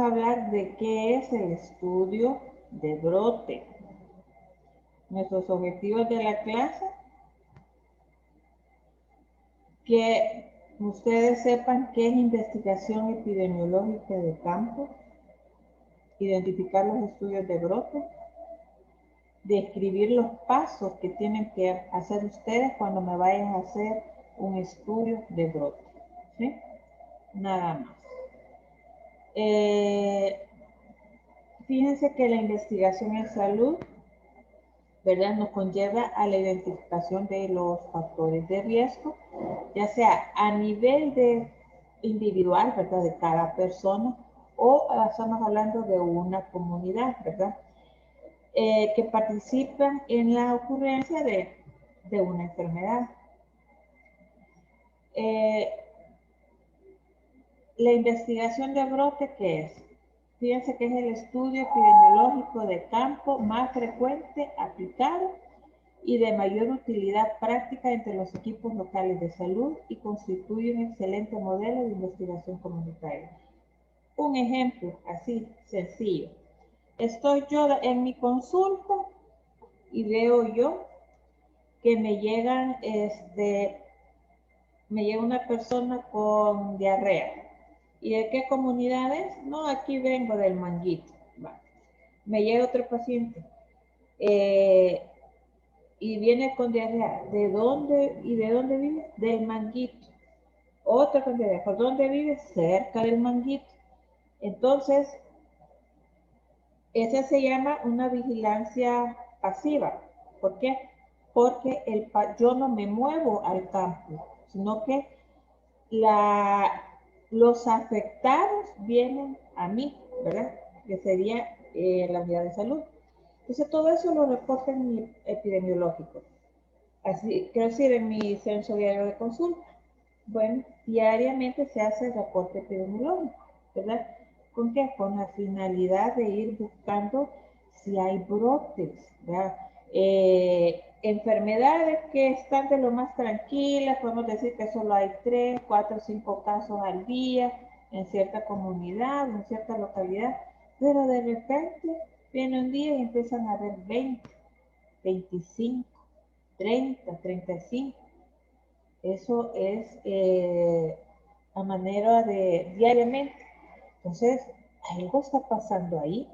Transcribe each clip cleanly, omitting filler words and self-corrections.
a hablar de qué es el estudio de brote. Nuestros objetivos de la clase, que ustedes sepan qué es investigación epidemiológica de campo, identificar los estudios de brote, describir los pasos que tienen que hacer ustedes cuando me vayan a hacer un estudio de brote, ¿sí? Nada más. Fíjense que la investigación en salud, ¿verdad?, nos conlleva a la identificación de los factores de riesgo, ya sea a nivel de individual, ¿verdad?, de cada persona, o estamos hablando de una comunidad, ¿verdad?, que participan en la ocurrencia de una enfermedad. La investigación de brote, ¿qué es? Fíjense que es el estudio epidemiológico de campo más frecuente, aplicado y de mayor utilidad práctica entre los equipos locales de salud y constituye un excelente modelo de investigación comunitaria. Un ejemplo así, sencillo. Estoy yo en mi consulta y veo yo que me llega una persona con diarrea. ¿Y de qué comunidad es? No, aquí vengo del Manguito. Va. Me llega otro paciente y viene con diarrea. ¿De dónde y de dónde vive? Del Manguito. Otro con diarrea. ¿Por dónde vive? Cerca del Manguito. Entonces, esa se llama una vigilancia pasiva. ¿Por qué? Porque yo no me muevo al campo, sino que los afectados vienen a mí, ¿verdad? Que sería la unidad de salud. Entonces, todo eso lo reporta en mi epidemiológico. Así, quiero decir, en mi censo diario de consulta. Bueno, diariamente se hace el reporte epidemiológico, ¿verdad? ¿Con qué? Con la finalidad de ir buscando si hay brotes, ¿verdad? Enfermedades que están de lo más tranquilas, podemos decir que solo hay 3, 4, 5 casos al día en cierta comunidad, en cierta localidad, pero de repente viene un día y empiezan a haber 20, 25, 30, 35. Eso es a manera de diariamente. Entonces, algo está pasando ahí.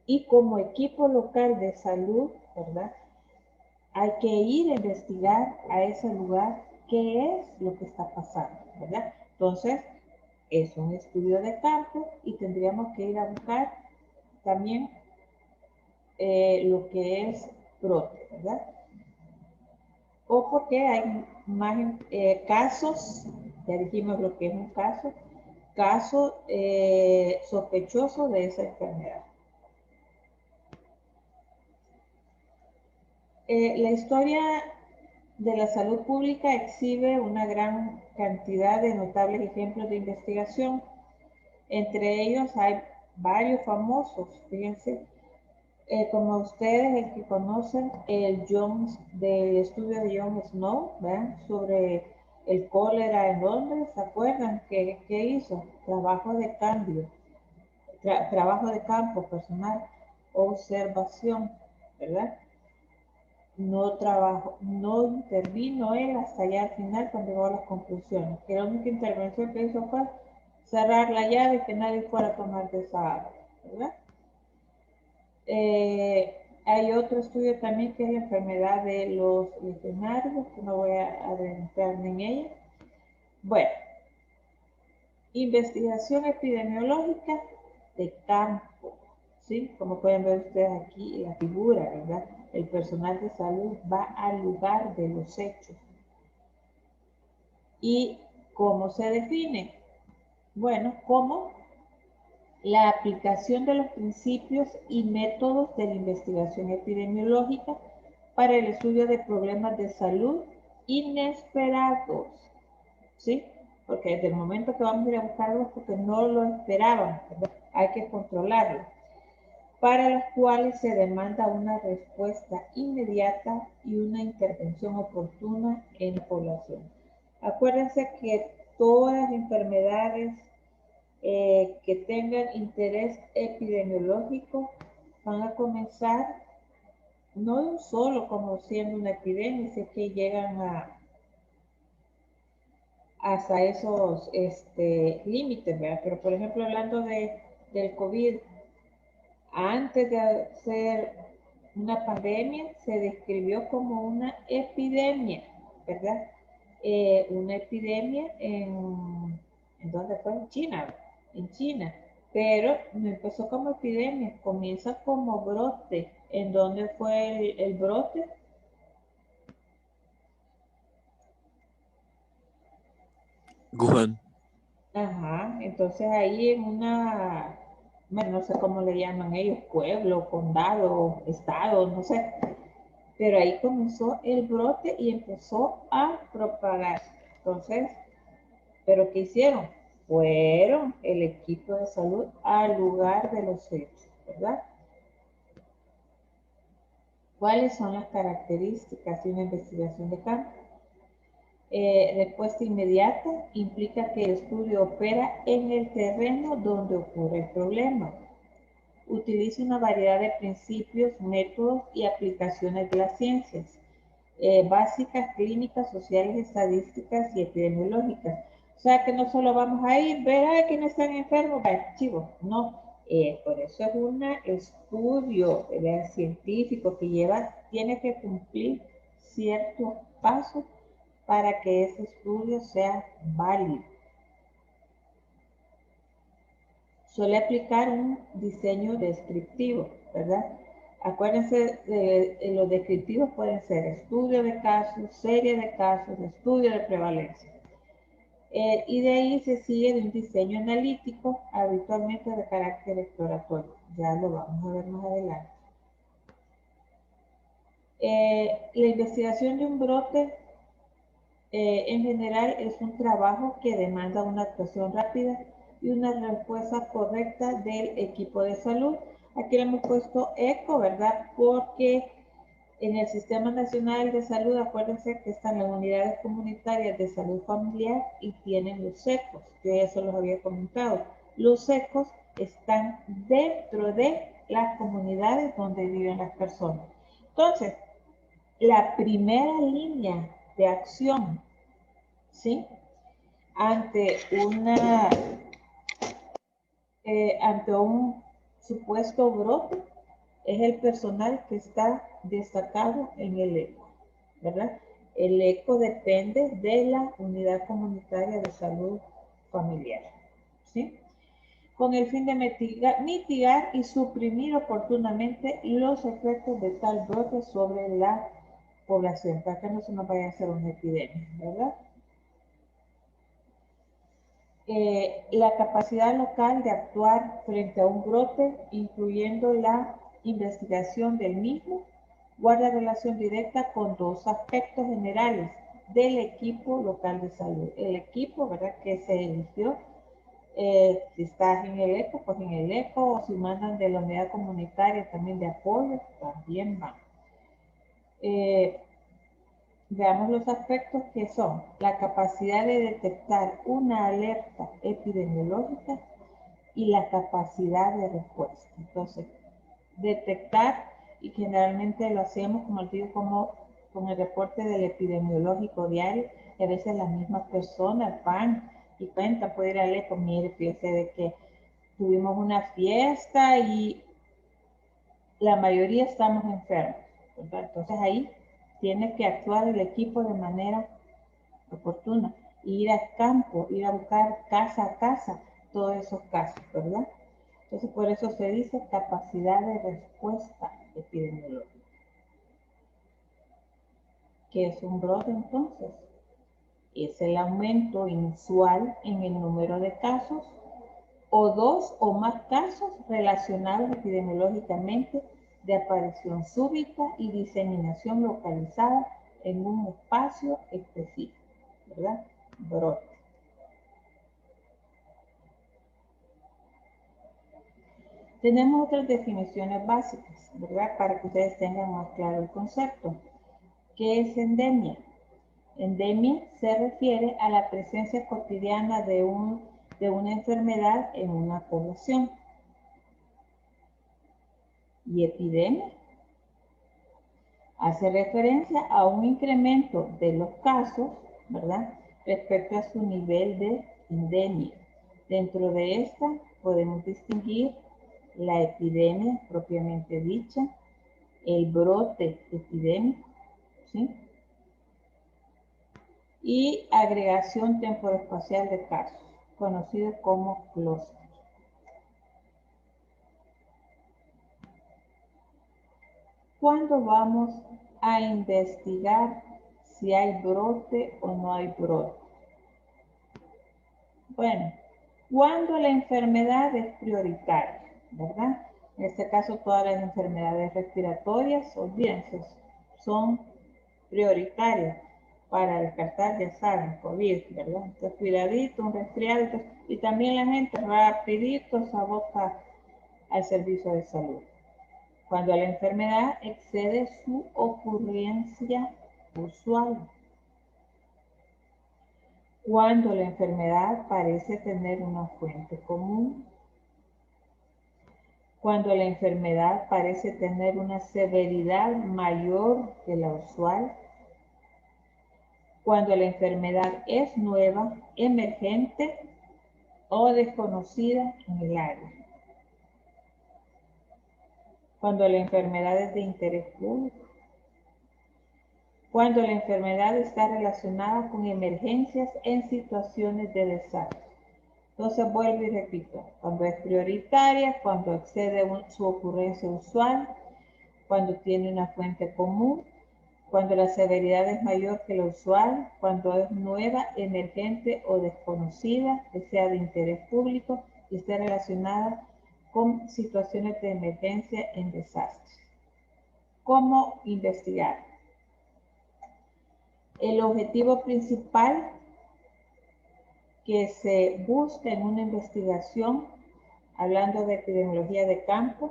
Y como equipo local de salud, ¿verdad?, hay que ir a investigar a ese lugar qué es lo que está pasando, ¿verdad? Entonces, es un estudio de campo y tendríamos que ir a buscar también lo que es brote, ¿verdad? O porque hay más casos, ya dijimos lo que es un caso sospechoso de esa enfermedad. La historia de la salud pública exhibe una gran cantidad de notables ejemplos de investigación. Entre ellos hay varios famosos, fíjense, como ustedes, el que conocen, del estudio de John Snow, ¿verdad?, sobre el cólera en Londres. ¿Se acuerdan qué hizo? Trabajo de cambio, trabajo de campo personal, observación, ¿verdad? No intervino él hasta allá al final cuando llegó a las conclusiones, que la única intervención que hizo fue cerrar la llave y que nadie fuera a tomar de esa agua, ¿verdad? Hay otro estudio también que es la enfermedad de los legionarios, que no voy a adentrarme en ella. Bueno, investigación epidemiológica de campo, ¿sí? Como pueden ver ustedes aquí la figura, ¿verdad? El personal de salud va al lugar de los hechos. ¿Y cómo se define? Bueno, como la aplicación de los principios y métodos de la investigación epidemiológica para el estudio de problemas de salud inesperados, ¿sí? Porque desde el momento que vamos a ir a buscarlo es porque no lo esperaban, ¿verdad? Hay que controlarlo, para los cuales se demanda una respuesta inmediata y una intervención oportuna en la población. Acuérdense que todas las enfermedades que tengan interés epidemiológico van a comenzar no solo como siendo una epidemia, sé que llegan hasta esos límites, ¿verdad? Pero por ejemplo, hablando del COVID, antes de ser una pandemia, se describió como una epidemia, ¿verdad? Una epidemia ¿en dónde fue? En China, en China. Pero no empezó como epidemia, comienza como brote. ¿En dónde fue el brote? Wuhan. Ajá, entonces ahí en bueno, no sé cómo le llaman ellos, pueblo, condado, estado, no sé, pero ahí comenzó el brote y empezó a propagarse. Entonces, ¿pero qué hicieron? Fueron el equipo de salud al lugar de los hechos, ¿verdad? ¿Cuáles son las características de una investigación de campo? Respuesta inmediata implica que el estudio opera en el terreno donde ocurre el problema. Utiliza una variedad de principios, métodos y aplicaciones de las ciencias básicas, clínicas, sociales, estadísticas y epidemiológicas. O sea que no solo vamos a ir, ver a quiénes están enfermos, archivos, no. Por eso es un estudio científico que tiene que cumplir ciertos pasos para que ese estudio sea válido. Suele aplicar un diseño descriptivo, ¿verdad? Acuérdense, los descriptivos pueden ser estudio de casos, serie de casos, estudio de prevalencia. Y de ahí se sigue de un diseño analítico, habitualmente de carácter exploratorio. Ya lo vamos a ver más adelante. La investigación de un brote en general es un trabajo que demanda una actuación rápida y una respuesta correcta del equipo de salud. Aquí le hemos puesto ECO, ¿verdad? Porque en el Sistema Nacional de Salud, acuérdense que están las unidades comunitarias de salud familiar y tienen los ECOs. Yo ya se los había comentado. Los ECOs están dentro de las comunidades donde viven las personas. Entonces, la primera línea de acción, ¿sí? Ante ante un supuesto brote, es el personal que está destacado en el ECO, ¿verdad? El ECO depende de la unidad comunitaria de salud familiar, ¿sí? Con el fin de mitigar y suprimir oportunamente los efectos de tal brote sobre la población, para que no se nos vaya a hacer una epidemia, ¿verdad? La capacidad local de actuar frente a un brote, incluyendo la investigación del mismo, guarda relación directa con dos aspectos generales del equipo local de salud. El equipo, ¿verdad?, que se eligió, si estás en el ECO, pues en el ECO, o si mandan de la unidad comunitaria también de apoyo, también van. Veamos los aspectos que son la capacidad de detectar una alerta epidemiológica y la capacidad de respuesta. Entonces, detectar, y generalmente lo hacemos, como les digo, como con el reporte del epidemiológico diario, y a veces las mismas personas van y cuentan, puede ir al ECO, mire, fíjese de que tuvimos una fiesta y la mayoría estamos enfermos, ¿verdad? Entonces ahí tiene que actuar el equipo de manera oportuna, ir al campo, ir a buscar casa a casa todos esos casos, ¿verdad? Entonces por eso se dice capacidad de respuesta epidemiológica. ¿Qué es un brote entonces? Es el aumento inusual en el número de casos o dos o más casos relacionados epidemiológicamente de aparición súbita y diseminación localizada en un espacio específico, ¿verdad? Brote. Tenemos otras definiciones básicas, ¿verdad? Para que ustedes tengan más claro el concepto. ¿Qué es endemia? Endemia se refiere a la presencia cotidiana de un de una enfermedad en una población. Y epidemia hace referencia a un incremento de los casos, ¿verdad?, respecto a su nivel de endemia. Dentro de esta podemos distinguir la epidemia propiamente dicha, el brote epidémico, ¿sí?, y agregación temporoespacial de casos, conocido como clúster. ¿Cuándo vamos a investigar si hay brote o no hay brote? Bueno, cuando la enfermedad es prioritaria, ¿verdad? En este caso, todas las enfermedades respiratorias, olvídense, son prioritarias para descartar, ya saben, COVID, ¿verdad? Entonces, cuidadito, un resfriado, y también la gente rapidito se aboca al servicio de salud. Cuando la enfermedad excede su ocurrencia usual. Cuando la enfermedad parece tener una fuente común. Cuando la enfermedad parece tener una severidad mayor que la usual. Cuando la enfermedad es nueva, emergente o desconocida en el área. Cuando la enfermedad es de interés público. Cuando la enfermedad está relacionada con emergencias en situaciones de desastre. Entonces vuelvo y repito, cuando es prioritaria, cuando excede su ocurrencia usual, cuando tiene una fuente común, cuando la severidad es mayor que lo usual, cuando es nueva, emergente o desconocida, que sea de interés público y esté relacionada con situaciones de emergencia en desastre. ¿Cómo investigar? El objetivo principal que se busca en una investigación, hablando de epidemiología de campo,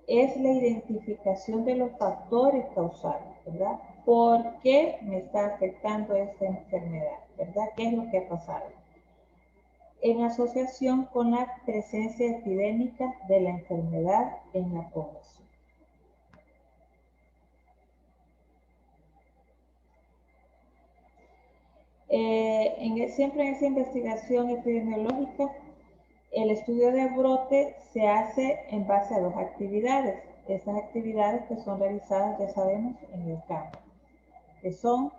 es la identificación de los factores causales, ¿verdad? ¿Por qué me está afectando esta enfermedad? ¿Verdad? ¿Qué es lo que ha pasado? En asociación con la presencia epidémica de la enfermedad en la población. Siempre en esa investigación epidemiológica, el estudio de brote se hace en base a dos actividades. Esas actividades que son realizadas, ya sabemos, en el campo, que son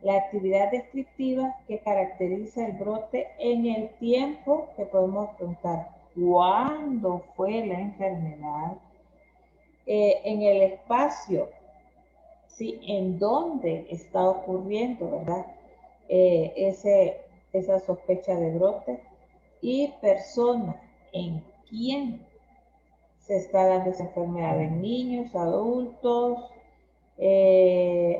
la actividad descriptiva que caracteriza el brote en el tiempo, que podemos preguntar cuándo fue la enfermedad, en el espacio, ¿sí?, en dónde está ocurriendo, ¿verdad?, esa sospecha de brote, y persona, en quién se está dando esa enfermedad, en niños, adultos,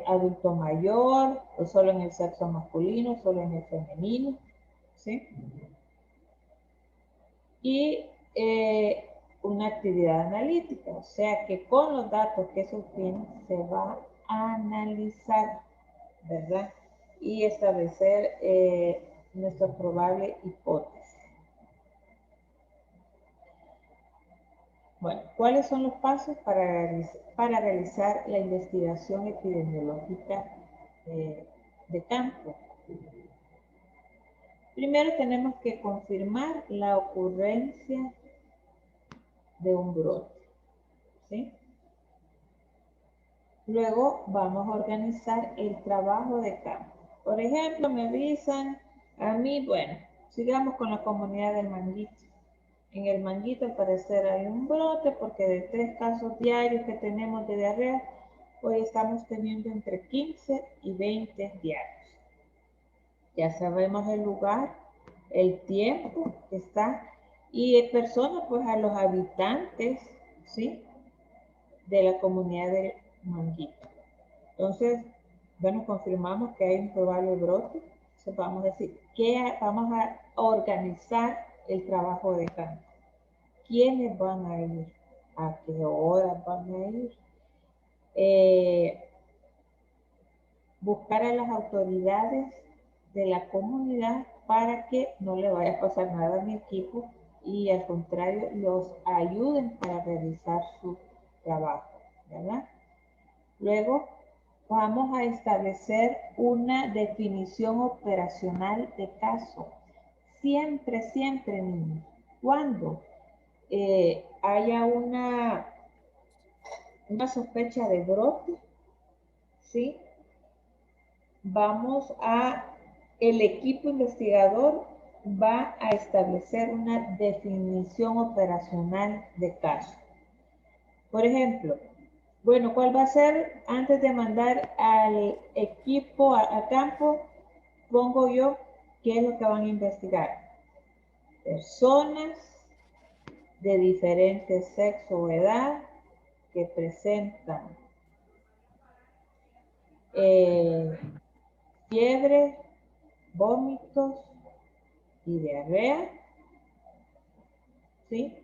adulto mayor, o solo en el sexo masculino, solo en el femenino, ¿sí? Y una actividad analítica, o sea que con los datos que se obtienen se va a analizar, ¿verdad?, y establecer nuestra probable hipótesis. Bueno, ¿cuáles son los pasos para realizar la investigación epidemiológica de campo? Primero tenemos que confirmar la ocurrencia de un brote, ¿sí? Luego vamos a organizar el trabajo de campo. Por ejemplo, me avisan a mí, bueno, sigamos con la comunidad del Manguito. En el Manguito al parecer hay un brote porque de 3 casos diarios que tenemos de diarrea, hoy estamos teniendo entre 15 y 20 diarios. Ya sabemos el lugar, el tiempo que está, y personas, pues a los habitantes, ¿sí?, de la comunidad del Manguito. Entonces, bueno, confirmamos que hay un probable brote. Entonces vamos a decir que vamos a organizar el trabajo de campo. ¿Quiénes van a ir? ¿A qué horas van a ir? Buscar a las autoridades de la comunidad para que no le vaya a pasar nada a mi equipo y al contrario los ayuden para realizar su trabajo, ¿verdad? Luego vamos a establecer una definición operacional de caso. Siempre, siempre, niños, cuando haya una sospecha de brote, ¿sí? El equipo investigador va a establecer una definición operacional de caso. Por ejemplo, bueno, ¿cuál va a ser? Antes de mandar al equipo a campo, pongo yo qué es lo que van a investigar. Personas de diferente sexo o edad que presentan fiebre, vómitos y diarrea, ¿sí?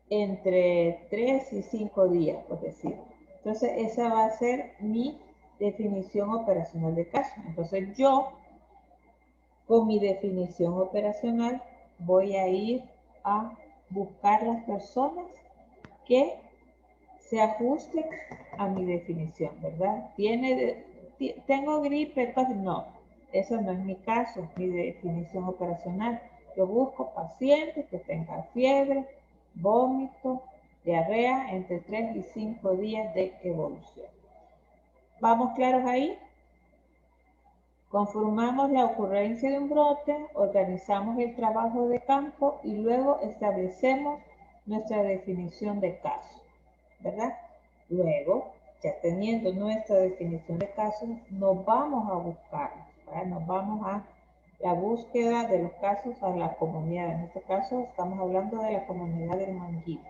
Entre 3 y 5 días, por decir. Entonces, esa va a ser mi definición operacional de caso. Entonces, yo, con mi definición operacional, voy a ir a buscar las personas que se ajusten a mi definición, ¿verdad? ¿Tengo gripe? Entonces, no, eso no es mi caso, mi definición operacional. Yo busco pacientes que tengan fiebre, vómito, diarrea entre 3 y 5 días de evolución. ¿Vamos claros ahí? Conformamos la ocurrencia de un brote, organizamos el trabajo de campo y luego establecemos nuestra definición de caso, ¿verdad? Luego, ya teniendo nuestra definición de casos, nos vamos a buscar, ¿verdad? Nos vamos a la búsqueda de los casos a la comunidad. En este caso, estamos hablando de la comunidad del Manguito.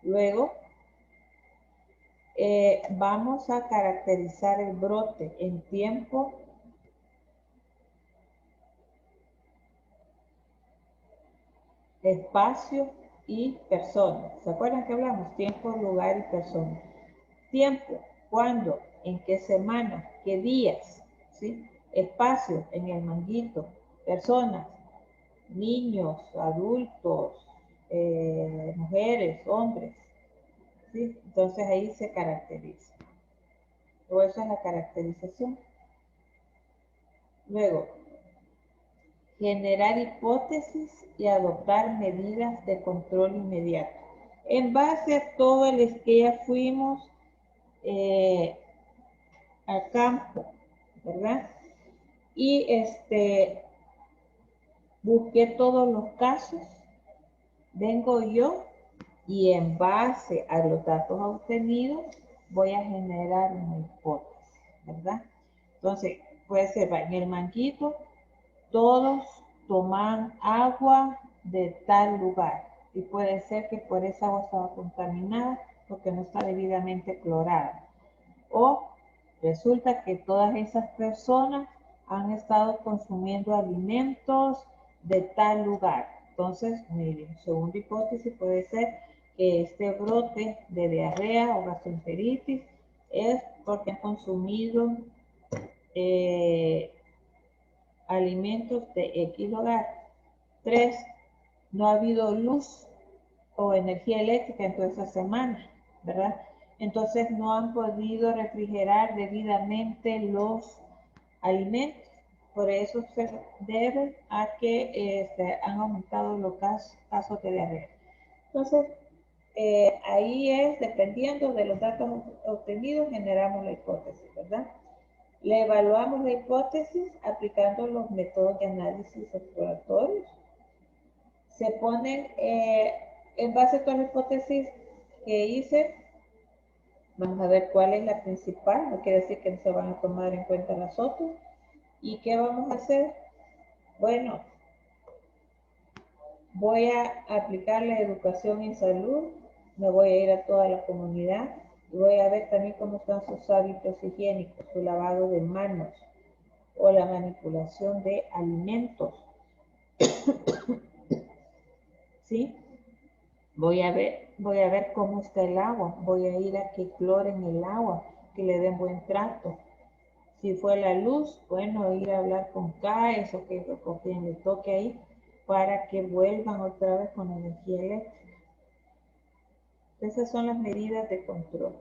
Luego, vamos a caracterizar el brote en tiempo, espacio y persona. ¿Se acuerdan que hablamos? Tiempo, lugar y persona. Tiempo, ¿cuándo? ¿En qué semana? ¿Qué días? ¿Sí? Espacio, en el Manguito. Personas, niños, adultos, mujeres, hombres. ¿Sí? Entonces ahí se caracteriza. O eso es la caracterización. Luego, generar hipótesis y adoptar medidas de control inmediato. En base a todo el que ya fuimos al campo, ¿verdad? Y busqué todos los casos, vengo yo y en base a los datos obtenidos voy a generar una hipótesis, ¿verdad? Entonces, puede ser, en el Manguito, todos toman agua de tal lugar y puede ser que por esa agua estaba contaminada porque no está debidamente clorada. O resulta que todas esas personas han estado consumiendo alimentos de tal lugar. Entonces, miren, segunda hipótesis puede ser que este brote de diarrea o gastroenteritis es porque han consumido alimentos de X lugar. 3. No ha habido luz o energía eléctrica en toda esa semana, ¿verdad? Entonces no han podido refrigerar debidamente los alimentos. Por eso se debe a que han aumentado los casos de diarrea. Entonces, ahí es, dependiendo de los datos obtenidos, generamos la hipótesis, ¿verdad? Le evaluamos la hipótesis aplicando los métodos de análisis exploratorios. Se ponen, en base a todas las hipótesis que hice, vamos a ver cuál es la principal, no quiere decir que no se van a tomar en cuenta las otras. ¿Y qué vamos a hacer? Bueno, voy a aplicar la educación en salud, me voy a ir a toda la comunidad y voy a ver también cómo están sus hábitos higiénicos, su lavado de manos o la manipulación de alimentos. ¿Sí? Voy a ver cómo está el agua, voy a ir a que cloren el agua, que le den buen trato, ¿sí? Si fue la luz, bueno, ir a hablar con CAES o con quien le toque ahí para que vuelvan otra vez con energía eléctrica. Esas son las medidas de control.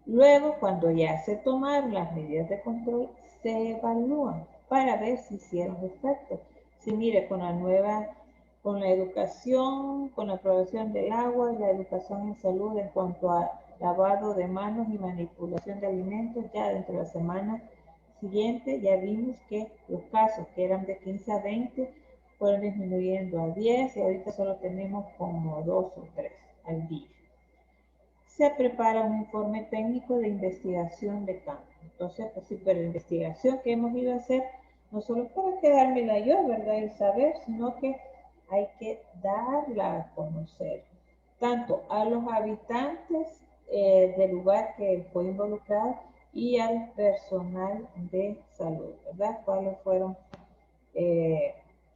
Luego, cuando ya se tomaron las medidas de control, se evalúan para ver si hicieron efecto. Si mire, con la educación, con la aprobación del agua y la educación en salud en cuanto a lavado de manos y manipulación de alimentos, ya dentro de la semana siguiente ya vimos que los casos que eran de 15 a 20 fueron disminuyendo a 10 y ahorita solo tenemos como 2 o 3 al día. Se prepara un informe técnico de investigación de campo. Entonces, pues sí, pero la investigación que hemos ido a hacer, no solo para quedármela yo, ¿verdad? Y saber, sino que hay que darla a conocer, tanto a los habitantes del lugar que fue involucrado y al personal de salud, ¿verdad? ¿Cuáles fueron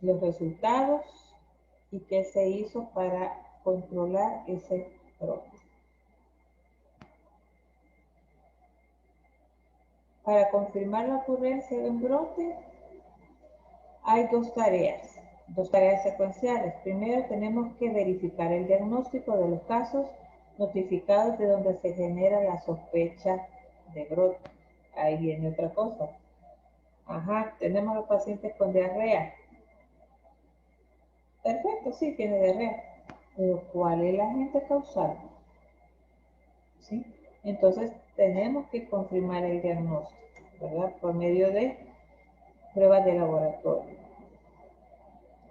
los resultados y qué se hizo para controlar ese brote? Para confirmar la ocurrencia de un brote, hay dos tareas secuenciales. Primero, tenemos que verificar el diagnóstico de los casos notificados de donde se genera la sospecha de brote. Ahí viene otra cosa. Ajá, tenemos los pacientes con diarrea. Perfecto, sí, tiene diarrea. Pero ¿cuál es el agente causal? ¿Sí? Entonces, tenemos que confirmar el diagnóstico, ¿verdad? Por medio de pruebas de laboratorio.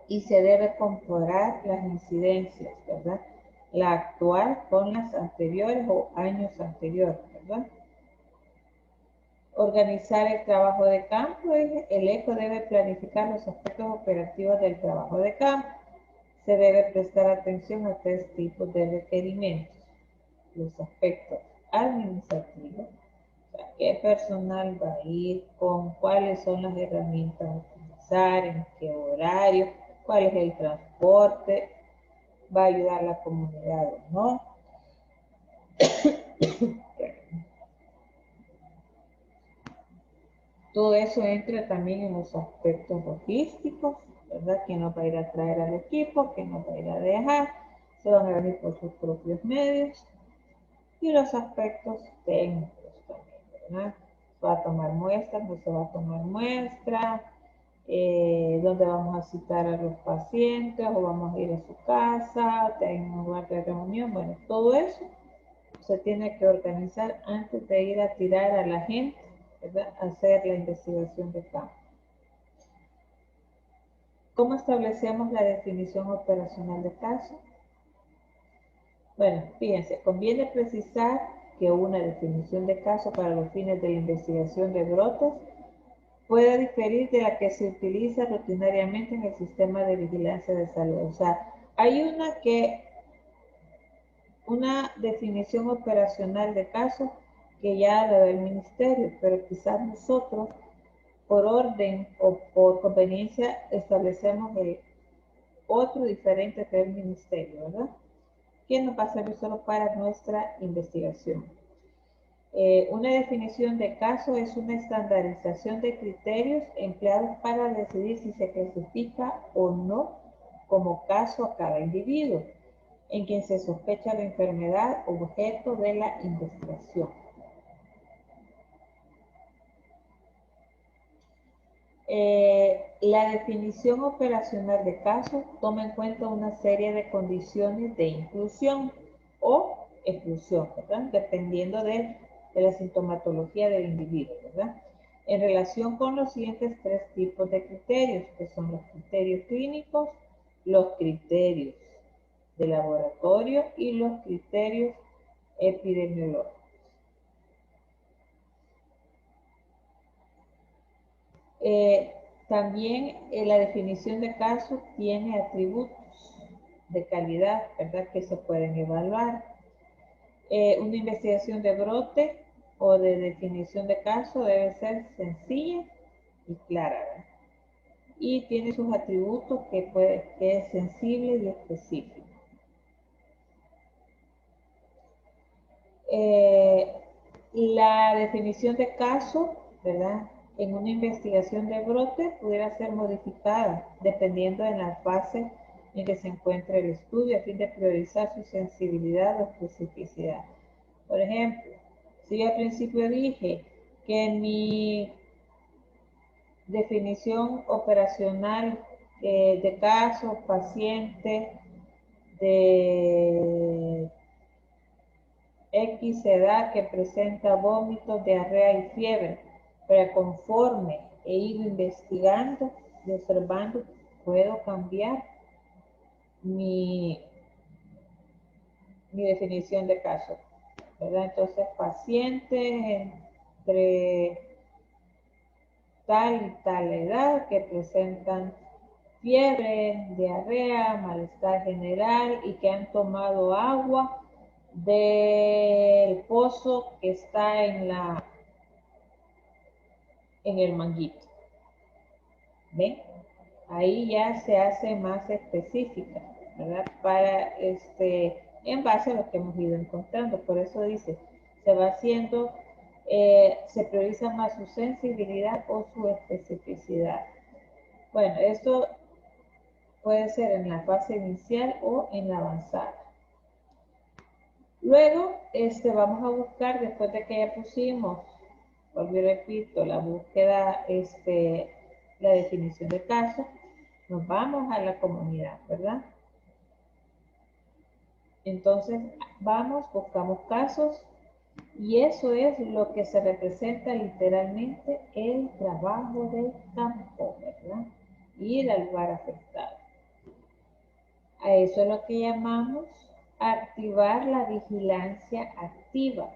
Y se debe comparar las incidencias, ¿verdad? La actual con las anteriores o años anteriores, ¿verdad? Organizar el trabajo de campo. El ECO debe planificar los aspectos operativos del trabajo de campo. Se debe prestar atención a tres tipos de requerimientos. Los aspectos administrativos, o sea, qué personal va a ir, con cuáles son las herramientas a utilizar, en qué horario, cuál es el transporte, va a ayudar a la comunidad o no. Todo eso entra también en los aspectos logísticos, ¿verdad? ¿Quién nos va a ir a traer al equipo? ¿Quién nos va a ir a dejar? Se van a venir por sus propios medios. Y los aspectos técnicos también, ¿verdad? ¿Se va a tomar muestras? ¿No se va a tomar muestras? ¿Dónde vamos a citar a los pacientes? ¿O vamos a ir a su casa? ¿En un lugar de reunión? Bueno, todo eso se tiene que organizar antes de ir a tirar a la gente, ¿verdad? A hacer la investigación de campo. ¿Cómo establecemos la definición operacional de caso? Bueno, fíjense, conviene precisar que una definición de caso para los fines de la investigación de brotes puede diferir de la que se utiliza rutinariamente en el sistema de vigilancia de salud. O sea, hay una definición operacional de caso que ya la da el ministerio, pero quizás nosotros, por orden o por conveniencia, establecemos otro diferente que el ministerio, ¿verdad? Que nos va a servir solo para nuestra investigación. Una definición de caso es una estandarización de criterios empleados para decidir si se clasifica o no como caso a cada individuo en quien se sospecha la enfermedad objeto de la investigación. La definición operacional de caso toma en cuenta una serie de condiciones de inclusión o exclusión, ¿verdad? Dependiendo de la sintomatología del individuo, ¿verdad? En relación con los siguientes tres tipos de criterios, que son los criterios clínicos, los criterios de laboratorio y los criterios epidemiológicos. También la definición de caso tiene atributos de calidad, ¿verdad? Que se pueden evaluar. Una investigación de brote o de definición de caso debe ser sencilla y clara, ¿verdad? Y tiene sus atributos que es sensible y específico. La definición de caso, ¿verdad? en una investigación de brote pudiera ser modificada dependiendo de la fase en que se encuentre el estudio a fin de priorizar su sensibilidad o especificidad. Por ejemplo, si al principio dije que mi definición operacional de caso, paciente de X edad que presenta vómitos, diarrea y fiebre, pero conforme he ido investigando y observando, puedo cambiar mi definición de caso, ¿verdad? Entonces, pacientes entre tal y tal edad que presentan fiebre, diarrea, malestar general y que han tomado agua del pozo que está en el manguito. ¿Ven? Ahí ya se hace más específica, ¿verdad? Para en base a lo que hemos ido encontrando. Por eso dice, se va haciendo, se prioriza más su sensibilidad o su especificidad. Bueno, esto puede ser en la fase inicial o en la avanzada. Luego, vamos a buscar, después de que ya pusimos, vuelvo y repito, la búsqueda, la definición de caso, nos vamos a la comunidad, ¿verdad? Entonces, vamos, buscamos casos, y eso es lo que se representa literalmente el trabajo de campo, ¿verdad? Ir al lugar afectado. A eso es lo que llamamos activar la vigilancia activa.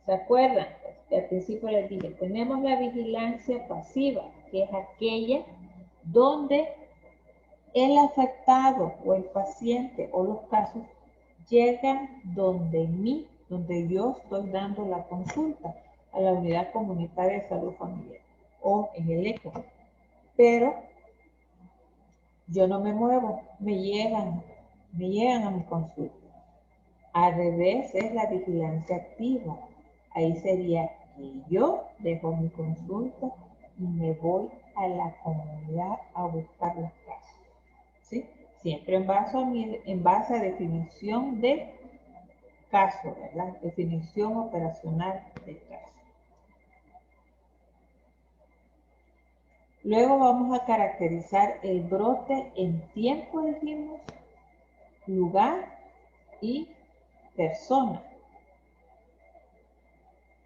¿Se acuerdan? Al principio les dije, tenemos la vigilancia pasiva, que es aquella donde el afectado o el paciente o los casos llegan donde yo estoy dando la consulta a la unidad comunitaria de salud familiar o en el ECO. Pero yo no me muevo, me llegan a mi consulta. Al revés es la vigilancia activa. Ahí sería que yo dejo mi consulta y me voy a la comunidad a buscar los casos. ¿Sí? Siempre en base a definición de caso, ¿verdad? Definición operacional del caso. Luego vamos a caracterizar el brote en tiempo, dijimos, lugar y persona.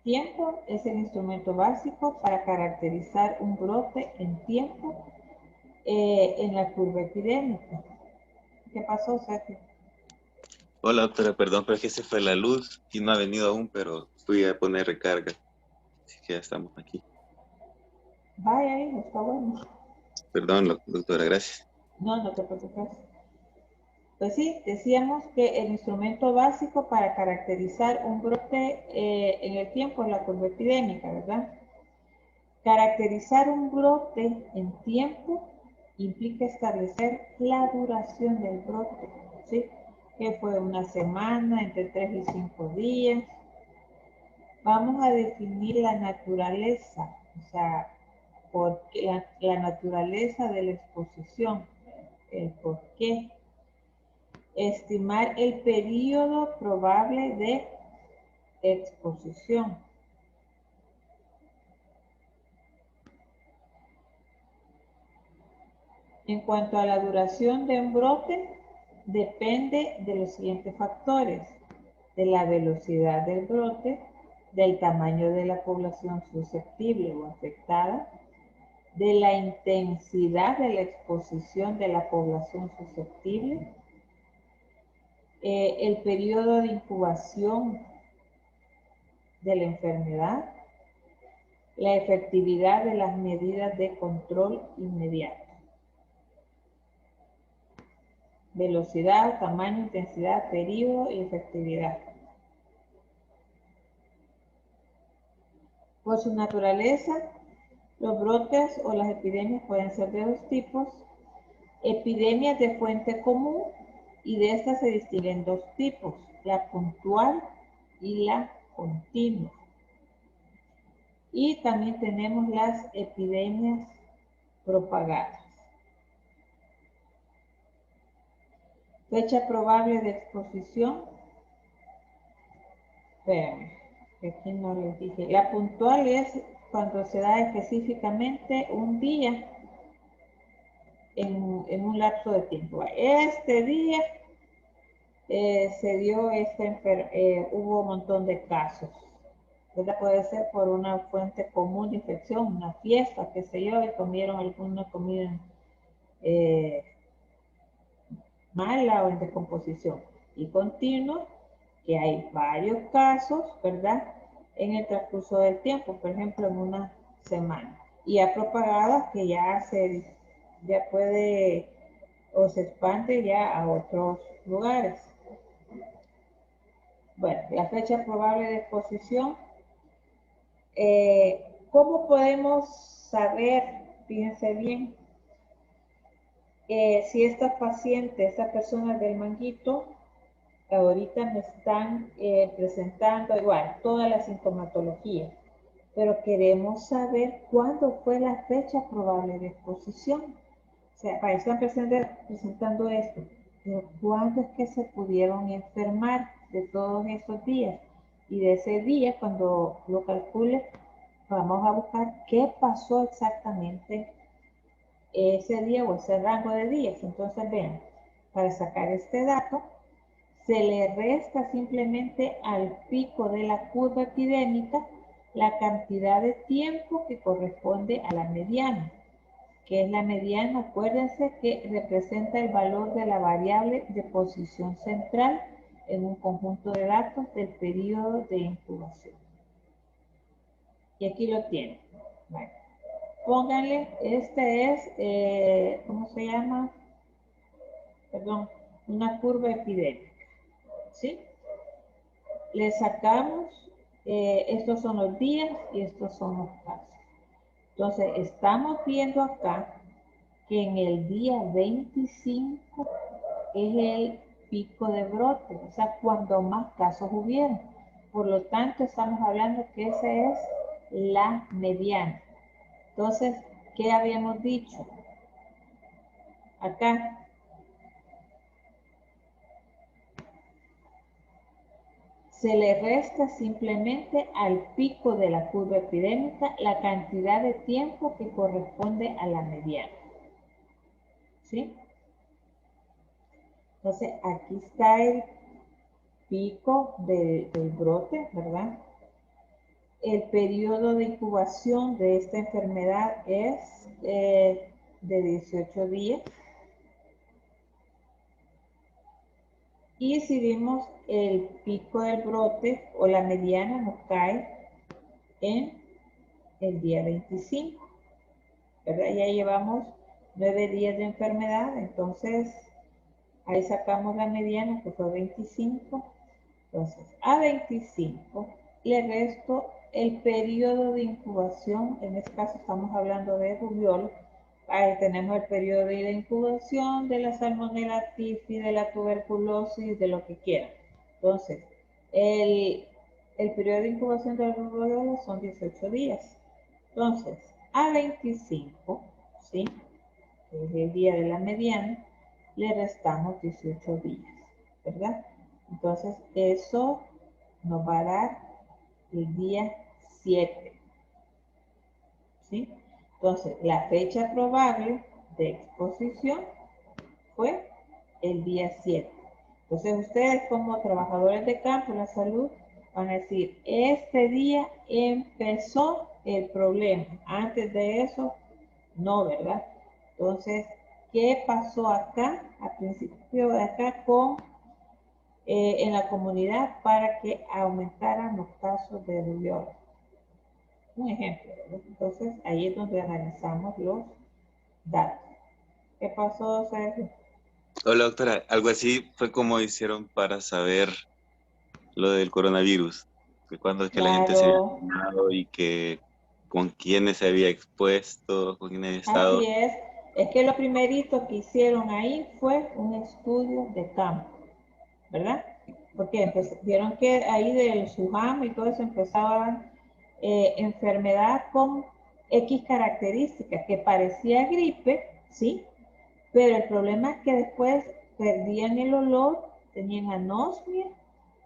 Tiempo es el instrumento básico para caracterizar un brote en tiempo en la curva epidémica. ¿Qué pasó, Sergio? Hola, doctora, perdón, pero es que se fue la luz y no ha venido aún, pero fui a poner recarga. Así que ya estamos aquí. Vaya, hijo, está bueno. Perdón, doctora, gracias. No te preocupes. Pues sí, decíamos que el instrumento básico para caracterizar un brote en el tiempo es la curva epidémica, ¿verdad? Caracterizar un brote en tiempo implica establecer la duración del brote, ¿sí? Que fue una semana, entre 3 y 5 días. Vamos a definir la naturaleza, o sea, la naturaleza de la exposición, el por qué. Estimar el periodo probable de exposición. En cuanto a la duración de un brote, depende de los siguientes factores: de la velocidad del brote, del tamaño de la población susceptible o afectada, de la intensidad de la exposición de la población susceptible, el periodo de incubación de la enfermedad, la efectividad de las medidas de control inmediato. Velocidad, tamaño, intensidad, periodo y efectividad. Por su naturaleza, los brotes o las epidemias pueden ser de dos tipos: epidemias de fuente común, y de estas se distinguen dos tipos: la puntual y la continua. Y también tenemos las epidemias propagadas. Fecha probable de exposición. Espérame, que aquí no les dije. La puntual es cuando se da específicamente un día en un lapso de tiempo. Este día se dio hubo un montón de casos. ¿Verdad? Puede ser por una fuente común de infección, una fiesta, qué sé yo, y comieron alguna comida mala o en descomposición. Y continuo, que hay varios casos, ¿verdad? En el transcurso del tiempo, por ejemplo, en una semana. Y ha propagado que ya puede o se expande ya a otros lugares. Bueno, la fecha probable de exposición. ¿Cómo podemos saber, fíjense bien, si esta paciente, esta persona del manguito, ahorita me están presentando igual toda la sintomatología, pero queremos saber cuándo fue la fecha probable de exposición? O sea, están presentando esto, pero ¿cuándo es que se pudieron enfermar de todos esos días? Y de ese día, cuando lo calcule, vamos a buscar qué pasó exactamente ese día o ese rango de días. Entonces, vean, para sacar este dato, se le resta simplemente al pico de la curva epidémica la cantidad de tiempo que corresponde a la mediana, que es la mediana, acuérdense que representa el valor de la variable de posición central en un conjunto de datos del periodo de incubación. Y aquí lo tienen. Bueno, pónganle, este es, ¿cómo se llama? Perdón, una curva epidémica, ¿sí? Le sacamos, estos son los días y estos son los casos. Entonces, estamos viendo acá que en el día 25 es el pico de brote, o sea, cuando más casos hubieron. Por lo tanto, estamos hablando que esa es la mediana. Entonces, ¿qué habíamos dicho? Acá, se le resta simplemente al pico de la curva epidémica la cantidad de tiempo que corresponde a la mediana. ¿Sí? Entonces, aquí está el pico del brote, ¿verdad? El periodo de incubación de esta enfermedad es de 18 días. Y si vimos el pico del brote o la mediana nos cae en el día 25, ¿verdad? Ya llevamos 9 días de enfermedad, entonces ahí sacamos la mediana que fue 25. Entonces, a 25 le resto el periodo de incubación, en este caso estamos hablando de rubiola. Ahí tenemos el periodo de incubación de la salmonella typhi, de la tuberculosis, de lo que quieran. Entonces, el periodo de incubación de la rubiola son 18 días. Entonces, a 25, ¿sí? Que es el día de la mediana, le restamos 18 días, ¿verdad? Entonces, eso nos va a dar el día 7, ¿sí? Entonces, la fecha probable de exposición fue el día 7. Entonces, ustedes como trabajadores de campo de la salud van a decir, este día empezó el problema. Antes de eso, no, ¿verdad? Entonces, ¿qué pasó acá, al principio de acá, en la comunidad para que aumentaran los casos de rubiola? Un ejemplo, ¿verdad? Entonces, ahí es donde analizamos los datos. ¿Qué pasó, Sergio? Hola, doctora. Algo así fue como hicieron para saber lo del coronavirus. Que cuando es que la gente se había Claro, vacunado y que con quiénes se había expuesto, con quiénes había así estado. es que lo primerito que hicieron ahí fue un estudio de campo, ¿verdad? Porque vieron que ahí del SUJAM y todo eso empezaban enfermedad con X características, que parecía gripe, ¿sí? Pero el problema es que después perdían el olor, tenían anosmia,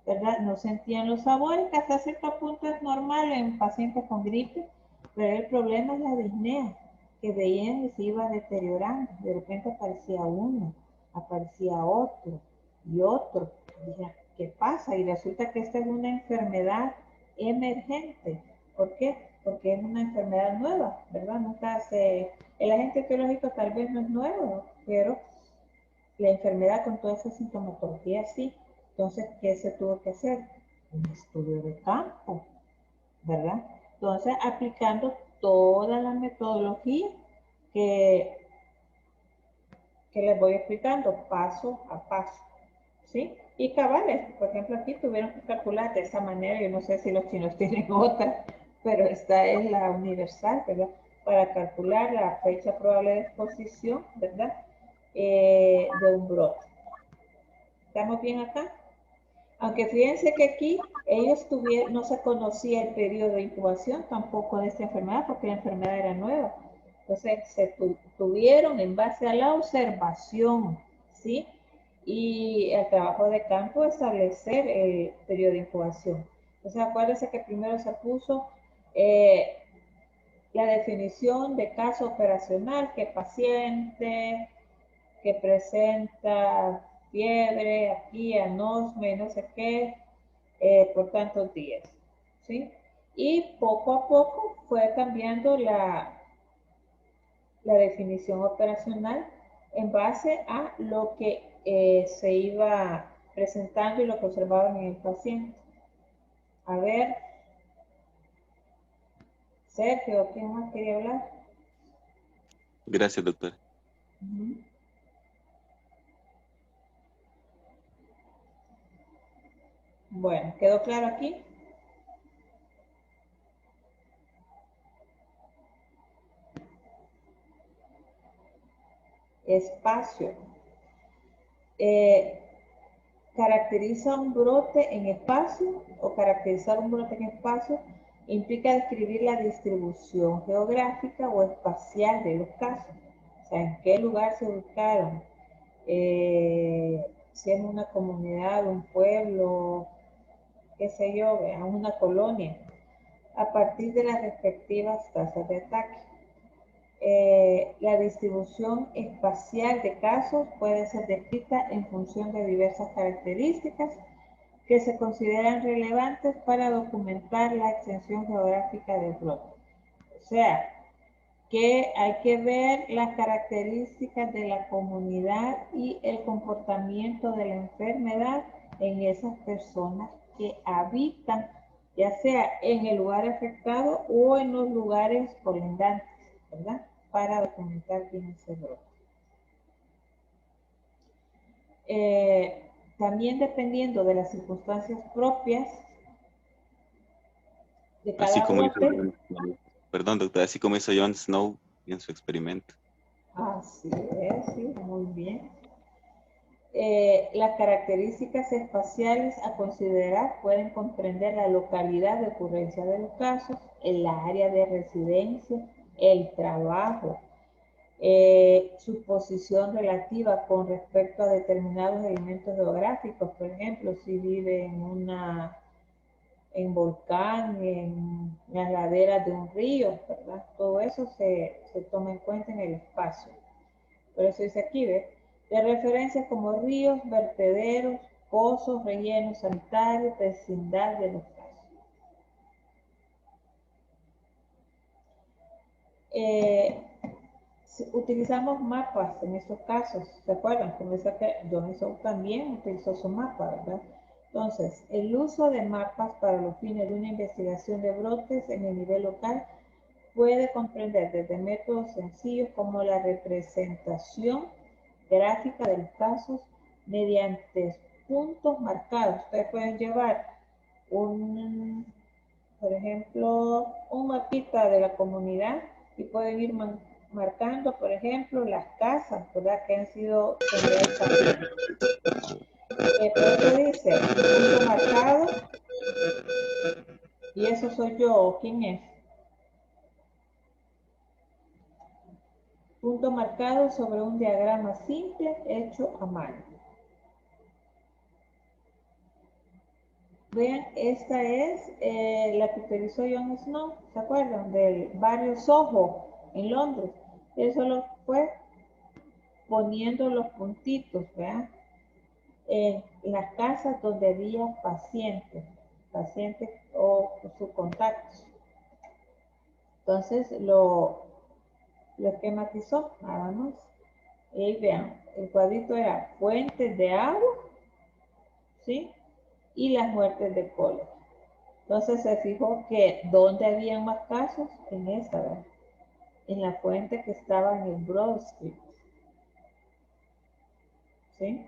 ¿verdad? No sentían los sabores, que hasta cierto punto es normal en pacientes con gripe, pero el problema es la disnea, que veían y se iba deteriorando. De repente aparecía uno, aparecía otro y otro. Dije, ¿qué pasa? Y resulta que esta es una enfermedad emergente. ¿Por qué? Porque es una enfermedad nueva, ¿verdad? Nunca se... El agente etiológico tal vez no es nuevo, pero la enfermedad con toda esa sintomatología sí. Entonces, ¿qué se tuvo que hacer? Un estudio de campo, ¿verdad? Entonces, aplicando toda la metodología que, que les voy explicando paso a paso, ¿sí? Y cabales, por ejemplo, aquí tuvieron que calcular de esa manera, yo no sé si los chinos tienen otra, pero esta es la universal, ¿verdad? Para calcular la fecha probable de exposición, ¿verdad? De un brote. ¿Estamos bien acá? Aunque fíjense que aquí ellos no se conocía el periodo de incubación tampoco de esta enfermedad, porque la enfermedad era nueva. Entonces se tuvieron en base a la observación, ¿sí? Y el trabajo de campo establecer el periodo de incubación. Entonces acuérdense que primero se puso la definición de caso operacional, que paciente que presenta fiebre, aquí, anosmia, no sé qué, por tantos días, ¿sí? Y poco a poco fue cambiando la definición operacional en base a lo que se iba presentando y lo que observaban en el paciente. A ver, Sergio, ¿quién más quería hablar? Gracias, doctor. Bueno, ¿quedó claro aquí? Espacio. Caracteriza un brote en espacio o caracterizar un brote en espacio implica describir la distribución geográfica o espacial de los casos. O sea, en qué lugar se ubicaron, si es una comunidad, un pueblo, qué sé yo, una colonia, a partir de las respectivas tasas de ataque. La distribución espacial de casos puede ser descrita en función de diversas características que se consideran relevantes para documentar la extensión geográfica del brote. O sea, que hay que ver las características de la comunidad y el comportamiento de la enfermedad en esas personas que habitan, ya sea en el lugar afectado o en los lugares colindantes, ¿verdad? Para documentar bien ese brote. También dependiendo de las circunstancias propias de Así cada como hizo brote. Perdón, doctor, así como hizo John Snow en su experimento. Así es, sí, muy bien. Las características espaciales a considerar pueden comprender la localidad de ocurrencia de los casos, el área de residencia, el trabajo, su posición relativa con respecto a determinados elementos geográficos. Por ejemplo, si vive en volcán, en las laderas de un río, ¿verdad? Todo eso se toma en cuenta en el espacio. Por eso dice aquí, ¿ves? De referencias como ríos, vertederos, pozos, rellenos sanitarios, vecindad de los casos. Utilizamos mapas en estos casos, ¿se acuerdan? Como dice que Johnson también utilizó su mapa, ¿verdad? Entonces, el uso de mapas para los fines de una investigación de brotes en el nivel local puede comprender desde métodos sencillos como la representación gráfica de los casos mediante puntos marcados. Ustedes pueden llevar por ejemplo, un mapita de la comunidad y pueden ir marcando, por ejemplo, las casas, ¿verdad? Que han sido sembradas. Por eso dice, punto marcado, y eso soy ¿Soy yo o quién es? Punto marcado sobre un diagrama simple hecho a mano. Vean, esta es la que utilizó Jon Snow, ¿se acuerdan? Del barrio Soho en Londres. Él solo fue poniendo los puntitos, ¿vean? En las casas donde había pacientes o sus contactos. Entonces lo esquematizó, nada más. Y vean, el cuadrito era fuentes de agua, ¿sí? Y las muertes de cólera. Entonces se fijó que ¿dónde había más casos? En esta, ¿verdad? En la fuente que estaba en el Broad Street. ¿Sí?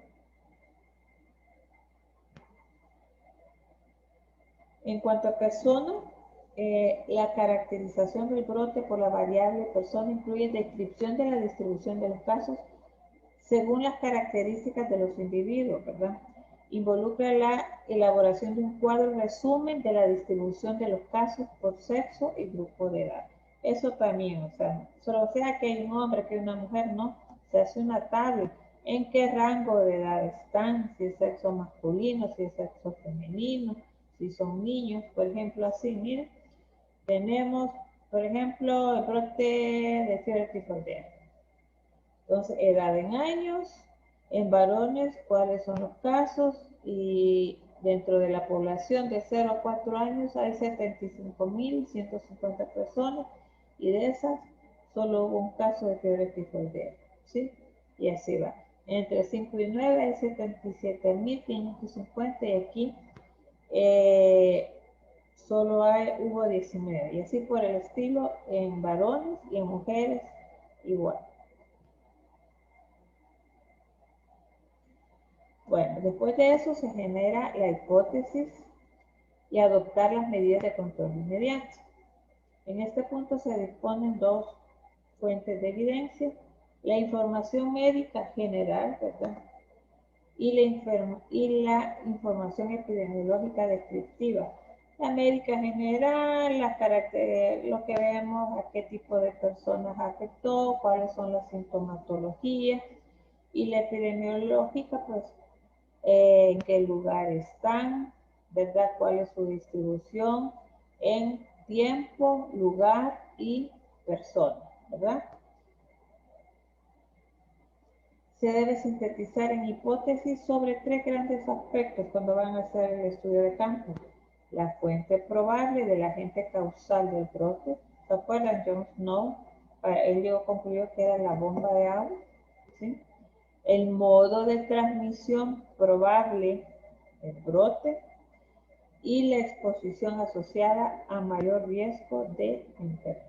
En cuanto a persona, la caracterización del brote por la variable persona incluye descripción de la distribución de los casos según las características de los individuos, ¿verdad? Involucra la elaboración de un cuadro resumen de la distribución de los casos por sexo y grupo de edad. Eso también, o sea, solo sea que hay un hombre, que hay una mujer, no. Se hace una tabla. ¿En qué rango de edad están? Si es sexo masculino, si es sexo femenino, si son niños, por ejemplo, así, miren. Tenemos, por ejemplo, el brote de fiebre tifoidea. Entonces, edad en años, en varones, cuáles son los casos, y dentro de la población de 0 a 4 años hay 75.150 personas, y de esas solo hubo un caso de fiebre tifoidea, ¿sí? Y así va. Entre 5 y 9 hay 77.550, y aquí solo hubo 19, y así por el estilo en varones y en mujeres igual. Bueno, después de eso se genera la hipótesis y adoptar las medidas de control inmediato. En este punto se disponen dos fuentes de evidencia: la información médica general, ¿verdad? Y la información epidemiológica descriptiva. La médica general, lo que vemos, a qué tipo de personas afectó, cuáles son las sintomatologías, y la epidemiológica, pues, en qué lugar están, ¿verdad? Cuál es su distribución en tiempo, lugar y persona, ¿verdad? Se debe sintetizar en hipótesis sobre tres grandes aspectos cuando van a hacer el estudio de campo: la fuente probable del agente causal del brote. ¿Se acuerdan? Jon Snow, él concluyó que era la bomba de agua, ¿sí? El modo de transmisión probable del brote y la exposición asociada a mayor riesgo de enfermos.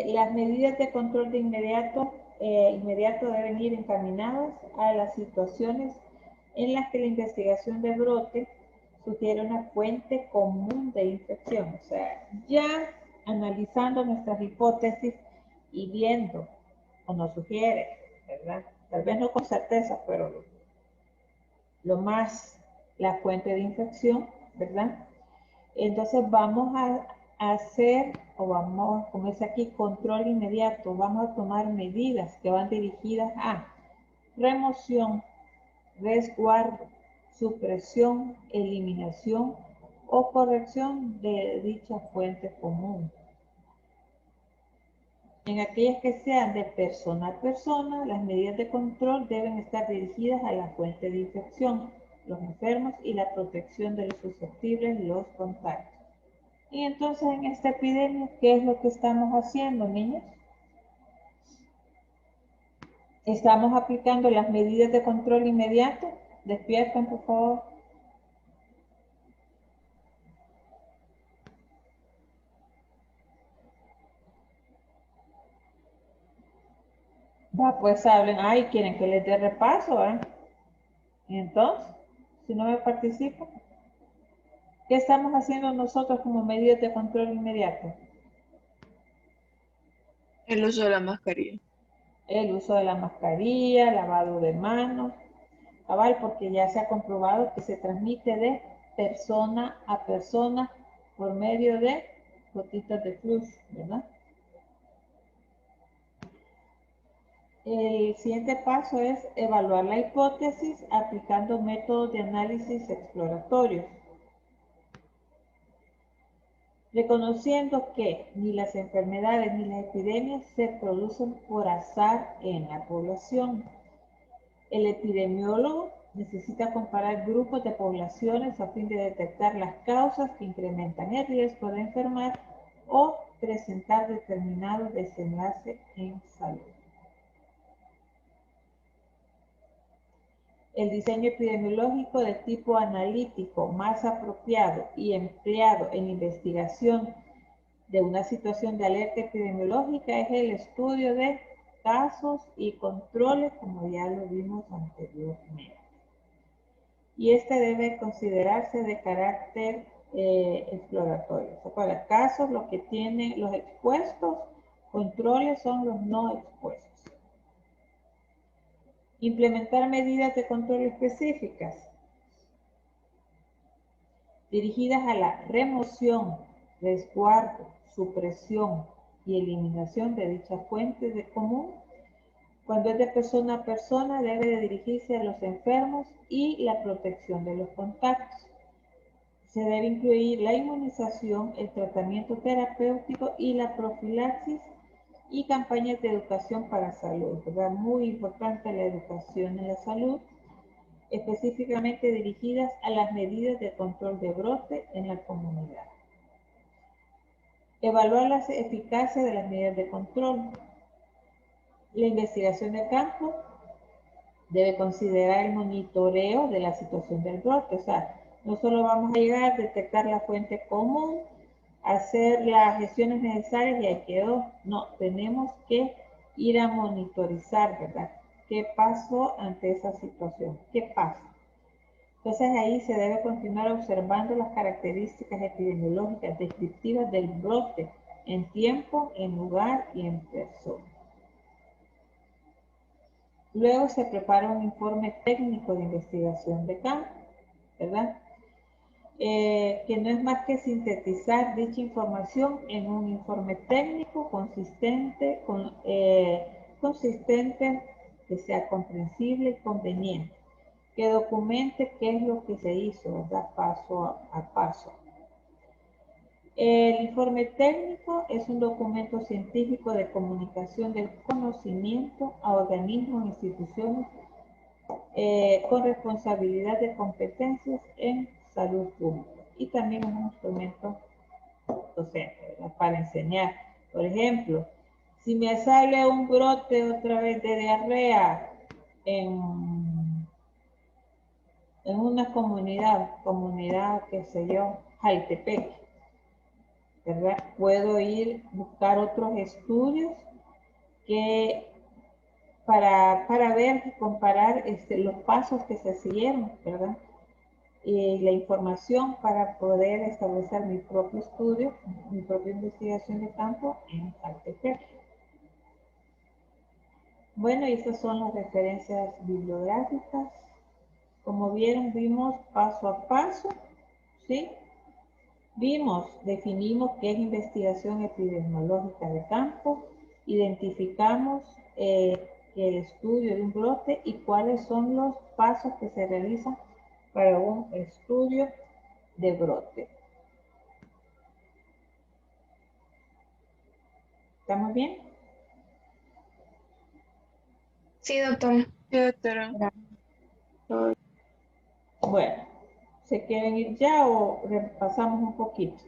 Las medidas de control de inmediato deben ir encaminadas a las situaciones en las que la investigación de brote sugiere una fuente común de infección. O sea, ya analizando nuestras hipótesis y viendo, o nos sugiere, ¿verdad? Tal vez no con certeza, pero lo más la fuente de infección, ¿verdad? Entonces vamos a hacer, o vamos, como dice aquí, control inmediato. Vamos a tomar medidas que van dirigidas a remoción, resguardo, supresión, eliminación o corrección de dicha fuente común. En aquellas que sean de persona a persona, las medidas de control deben estar dirigidas a la fuente de infección, los enfermos y la protección de los susceptibles, los contactos. Y entonces en esta epidemia, ¿qué es lo que estamos haciendo, niños? Estamos aplicando las medidas de control inmediato. Despierten, por favor. Va, pues hablen. Ay, quieren que les dé repaso, ¿eh? Y entonces, si no me participan, ¿qué estamos haciendo nosotros como medidas de control inmediato? El uso de la mascarilla. El uso de la mascarilla, lavado de manos. cabal, porque ya se ha comprobado que se transmite de persona a persona por medio de gotitas de flujo, ¿verdad? El siguiente paso es evaluar la hipótesis aplicando métodos de análisis exploratorios. Reconociendo que ni las enfermedades ni las epidemias se producen por azar en la población. El epidemiólogo necesita comparar grupos de poblaciones a fin de detectar las causas que incrementan el riesgo de enfermar o presentar determinado desenlace en salud. El diseño epidemiológico de tipo analítico más apropiado y empleado en investigación de una situación de alerta epidemiológica es el estudio de casos y controles, como ya lo vimos anteriormente. Y este debe considerarse de carácter exploratorio. O sea, para casos, lo que tienen los expuestos, controles son los no expuestos. Implementar medidas de control específicas dirigidas a la remoción, resguardo, supresión y eliminación de dichas fuentes de común. Cuando es de persona a persona, debe de dirigirse a los enfermos y la protección de los contactos. Se debe incluir la inmunización, el tratamiento terapéutico y la profilaxis y campañas de educación para salud, ¿verdad? Muy importante la educación en la salud, específicamente dirigidas a las medidas de control de brote en la comunidad. Evaluar la eficacia de las medidas de control. La investigación de campo debe considerar el monitoreo de la situación del brote. O sea, no solo vamos a llegar a detectar la fuente común, hacer las gestiones necesarias y ahí quedó. No, tenemos que ir a monitorizar, ¿verdad? ¿Qué pasó ante esa situación? ¿Qué pasa? Entonces ahí se debe continuar observando las características epidemiológicas descriptivas del brote en tiempo, en lugar y en persona. Luego se prepara un informe técnico de investigación de campo, ¿verdad? Que no es más que sintetizar dicha información en un informe técnico consistente, que sea comprensible y conveniente, que documente qué es lo que se hizo, ¿verdad? Paso a paso. El informe técnico es un documento científico de comunicación del conocimiento a organismos e instituciones con responsabilidad de competencias en salud pública. Y también es un instrumento docente, ¿verdad? Para enseñar. Por ejemplo, si me sale un brote otra vez de diarrea en una comunidad, qué sé yo, Jaitepec, ¿verdad? Puedo ir a buscar otros estudios que para ver y comparar los pasos que se siguieron, ¿verdad? Y la información para poder establecer mi propio estudio, mi propia investigación de campo en Caltepec. Bueno, y estas son las referencias bibliográficas. Como vieron, vimos paso a paso, ¿sí? Definimos qué es investigación epidemiológica de campo, identificamos el estudio de un brote y cuáles son los pasos que se realizan para un estudio de brote. ¿Estamos bien? Sí, doctora. Sí, doctora. Bueno, ¿se quieren ir ya o repasamos un poquito?